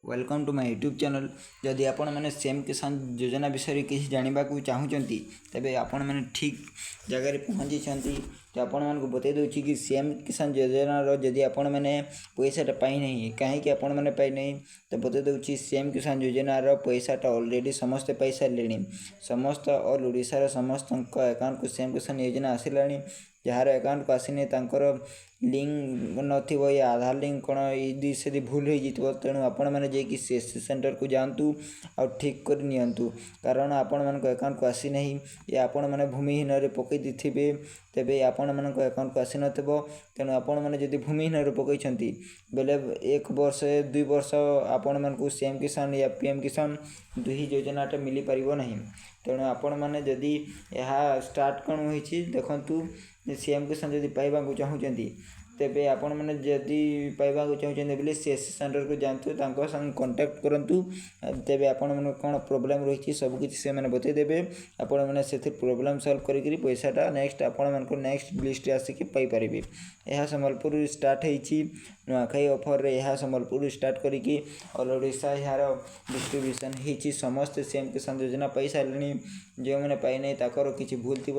Welcome to my YouTube channel. जदि आपण मैंने सीएम किसान योजना विषय किसी जानवा चाहूँगी तेरे आपण मैंने ठीक जगह पहुँची। तो आपण मानक बतई दूसरी कि सीएम किसान योजनार जदि आपण मैंने पैसाटा पाई कहीं आपण मैंने पाई नहीं तो बतई दूसरी सीएम किसान योजनार पैसाटा ऑलरेडी समस्ते पाई सारे समस्त ऑल ओडिशार समस्त अकाउंट को सीएम किसान योजना आसला। जार अकाउंट को आसनी लिंक नथिबो या आधार लिंक कौन यदि से भूल हो तेणु आपण मैंने जाकि सीएससी सेंटर को जातु आ ठीक कर नियंतु कारण आपण मान अकाउंट को आसी नहीं या आपण मैंने भूमिहीन पकई देथिबे तेबे आपण मान अकाउंट को आसी नथिबो। तेणु आपण मैंने जदि भूमिहीन पकई बेले 1 वर्ष 2 वर्ष आपण मान को सीएम किसान या पीएम किसान दुही योजनाटा मिली पारिबो नहीं। तेणु आपण मैंने जदि यह स्टार्ट कौन होइछि देखंतु सीएम किसान जदि पाइबा चाहूँगी तेबे आपण मैंने जदि पाइबा चाहूँगे बोले सीएससी सेंटर को जातु संग कांटेक्ट करंतु तेबे आपण मैंने कौन प्रोब्लेम रही सबकि से मैंने बतईदेवे आपण मैंने से प्रोब्लेम सॉल्व करी पैसाटा नेक्स्ट आपण मान को नेक्स्ट लिस्ट आसिक पाइपर। यह संबलपुर स्टार्ट होती नुआखाई ऑफर यह संबलपुर स्टार्ट करी ऑल ओडिशा यार डिस्ट्रीब्यूशन होती समस्ते सीएम किसान योजना पाई सारे जो मैंने पाई नहीं ताकर किसी भूल थी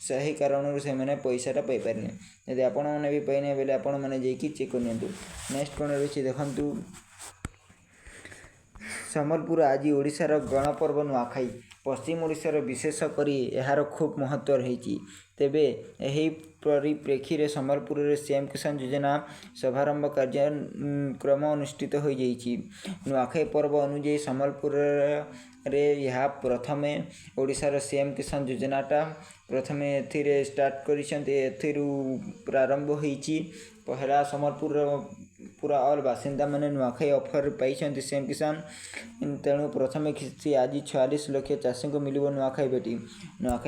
सही कारण से मैंने पैसाटा पाइपर। यदि आपण मैंने भी पाई नहीं बेले आपण मैंने जाकि चेक कर नेक्स्ट कौन रही देखु संबलपुर आज ओडिशार गणपर्व नुआखाई पश्चिम ओडिशार विशेषकर यार खूब महत्व रही तेबे यही परिप्रेक्षी में संबलपुर में सीएम किसान योजना शुभारंभ कार्यक्रम अनुष्ठित हो जाइए। नुआखाई पर्व अनुଯାयी संबलपुर रे यह प्रथम ओडिशार सीएम किसान योजनाटा प्रथम ए स्टार्ट कर प्रारंभ होती पहला संबलपुर पूरा ऑल बासिंदा मैंने नुआखाई ऑफर पाई सीएम किसान। तेणु प्रथम किस्ती आज 46 लाख चाषी को मिल नुआखाई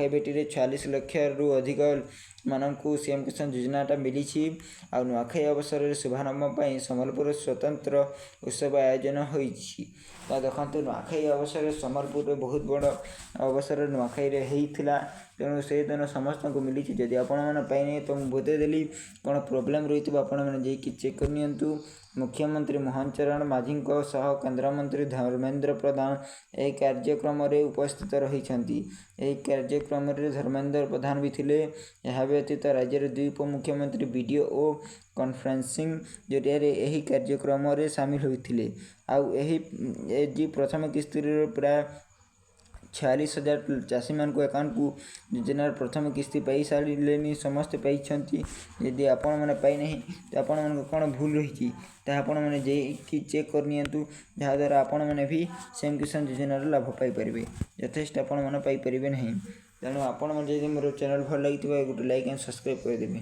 बेटी रे 46 लाख रु अधिक मानू सीएम किसान योजनाटा मिली। आ नुआखाई अवसर में शुभारंभ संबलपुर स्वतंत्र उत्सव आयोजन होती देखते नुआखाई अवसर संबलपुर में बहुत बड़ अवसर नुआखाई होता तेणु से दिन समस्त को मिली। जदि आपण पाई तो मुझे बतईदेली कौन प्रोब्लेम रही आपने चेक कर नियंतु। मुख्यमंत्री मोहन चरण माझी सह केन्द्रमंत्री धर्मेन्द्र प्रधान यह कार्यक्रम उपस्थित रही। कार्यक्रम में धर्मेन्द्र प्रधान भी थे। यह व्यतीत राज्यर 2 उपमुख्यमंत्री वीडियो और कॉन्फ्रेंसिंग जरिया यही कार्यक्रम सामिल होते। आउ प्रथम किस्ती प्राय 46,000 चाषी मान अकाउंट को योजनार प्रथम किस्ती पाई सारे समस्ते पाई। यदि आपण मैंने पाई नहीं तो आपण मान कौन भूल रही आपण मैंने जाकि चेक कर नियंतु जहाँद्वारा आपण मैंने भी सीएम किसान योजनार लाभ पाइपर यथेष्ट आपण मैंने पाइपर नहीं। तेणु आपण मैंने मोर चैनल भल लगी गोटे लाइक एंड सब्सक्राइब करदेवे।